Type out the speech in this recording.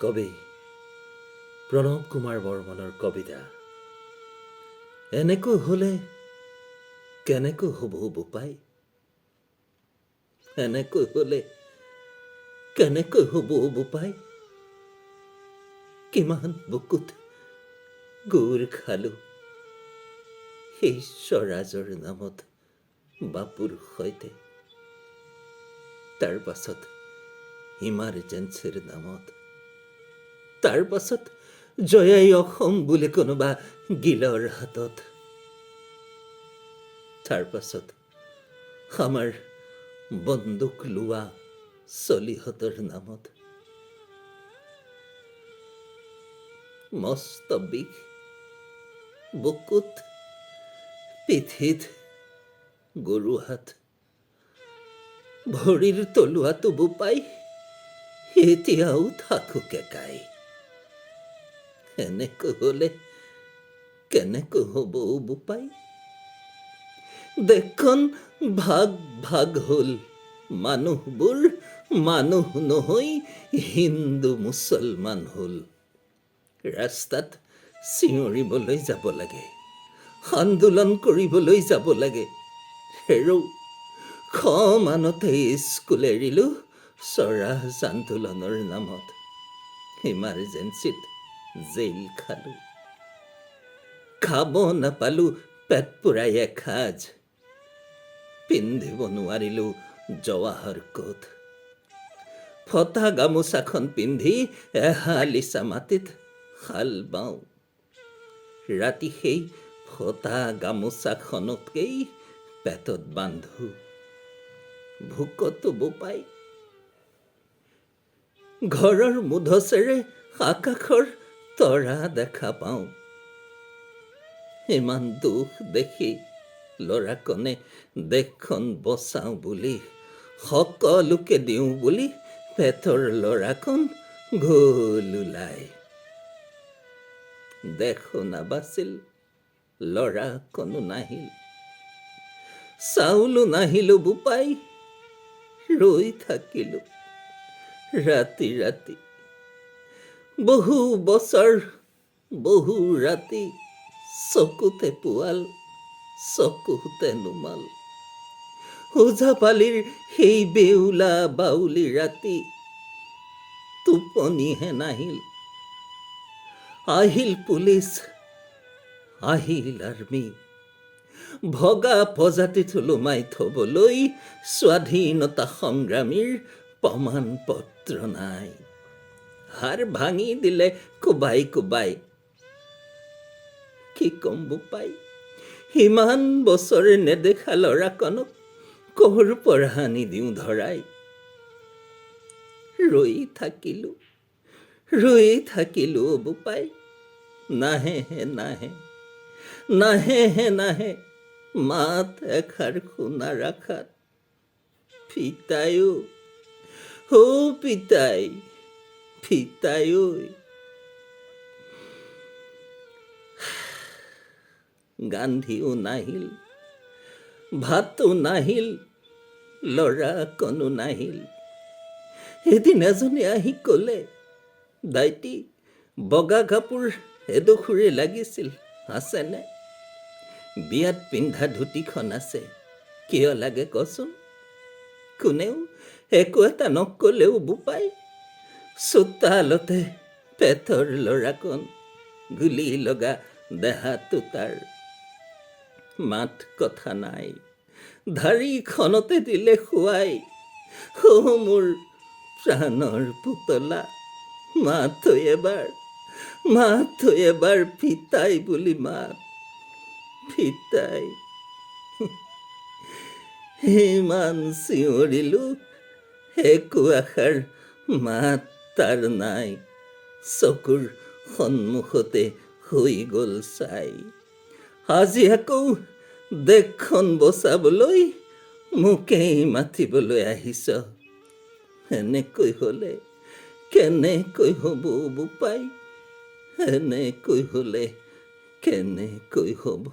কবি প্ৰণৱ কুমাৰ বৰ্মনৰ কবিতা। এনেকৈ হলে কেনেকৈ হ'ব বোপাই, এনেকৈ হলে কেনেকৈ হ'ব বোপাই। কিমান বুকুত গুৰ খালো সেই স্বৰাজৰ নামত বাপুৰ সৈতে, তাৰ পাছত ইমাৰ্জেঞ্চিৰ নামত, তাৰ পাছত জয়াই অসম বুলি কোনোবা গিলৰ হাতত, তাৰ পাছত আমাৰ বন্দুক লোৱা চলিহঁতৰ নামত। মস্ত বিষ বুকুত পিঠিত গৰু হাত, ভৰিৰ তলুৱাটো বোপাই এতিয়াও থাকো কেকাই। এনেকৈ হলে কেনেকৈ হ'ব বোপাই। দেশখন ভাগ ভাগ হল, মানুহবোৰ মানুহ নহৈ হিন্দু মুছলমান হল। ৰাস্তাত চিঞৰিবলৈ যাব লাগে, আন্দোলন কৰিবলৈ যাব লাগে। হেৰৌ মানতে স্কুল এৰিলো স্বৰাজ আন্দোলনৰ নামত। ইমাৰ্জেঞ্চিত জেইল খালো, খাব নাপালো পেট পুৰাই এসাঁজ, পিন্ধিব নোৱাৰিলো জৱাহৰ কোট। ফটা গামোচাখন পিন্ধি এহালিচা মাটিত হাল বাওঁ। ৰাতি সেই ফটা গামোচাখনকেই পেটত বান্ধো, ভোকতো বোপাই। ঘৰৰ মুধচেৰে আকাশৰ তৰা দেখা পাওঁ। ইমান দুখ দেখি ল'ৰাকণে দেশখন বচাওঁ বুলি, সকলোকে দিওঁ বুলি পেটৰ ল'ৰাকণ গ'ল ওলাই। দেশো নাবাচিল, ল'ৰাকণো নাহিল, চাউলো নাহিলো বোপাই। ৰৈ থাকিলো ৰাতি ৰাতি, বহু বছৰ বহু ৰাতি, চকুতে পোৱাল চকুতে নুমাল। ওজাপালিৰ সেই বেউলা বাউলি ৰাতি, টোপনিহে নাহিল। আহিল পুলিচ, আহিল আৰ্মি, ভগা প্ৰজাতিত ওলোমাই থবলৈ স্বাধীনতা সংগ্ৰামীৰ প্ৰমাণ পত্ৰ নাই। হাড় ভাঙি দিলে কোবাই কোবাই। কি কম বোপাই, ইমান বছৰে নেদেখা ল'ৰাকণক ক'ৰ পৰা আনি দিওঁ ধৰাই। ৰৈ থাকিলো বোপাই, নাহে হে নাহে, নাহে হে নাহে, মাত এষাৰ শুনাৰ আশাত। পিতাই ও পিতাই, পিতাই ঐ। গান্ধীও নাহিল, ভাতো নাহিল, ল'ৰাকণো নাহিল। এদিন এজনে আহি ক'লে, দাইটি বগা কাপোৰ এডোখৰে লাগিছিল, আছেনে? বিয়াত পিন্ধা ধুতিখন আছে, কিয় লাগে কচোন? কোনেও একো এটা নকলেও বোপাই। চোতালতে পেটৰ ল'ৰাকণ, গুলি লগা দেহাটো তাৰ। মাত কথা নাই, ধাৰিখনতে দিলে শুৱাই। মোৰ প্ৰাণৰ পুতলা, মাত এবাৰ পিতাই বুলি মাত, পিতাই। ইমান চিঞৰিলো একো আশাৰ মাত তাৰ নাই। চকুৰ সন্মুখতে হৈ গ'ল চাই। আজি আকৌ দেশখন বচাবলৈ মোকেই মাতিবলৈ আহিছ। এনেকৈ হলে কেনেকৈ হ'ব বোপাই, এনেকৈ হলে কেনেকৈ হ'ব।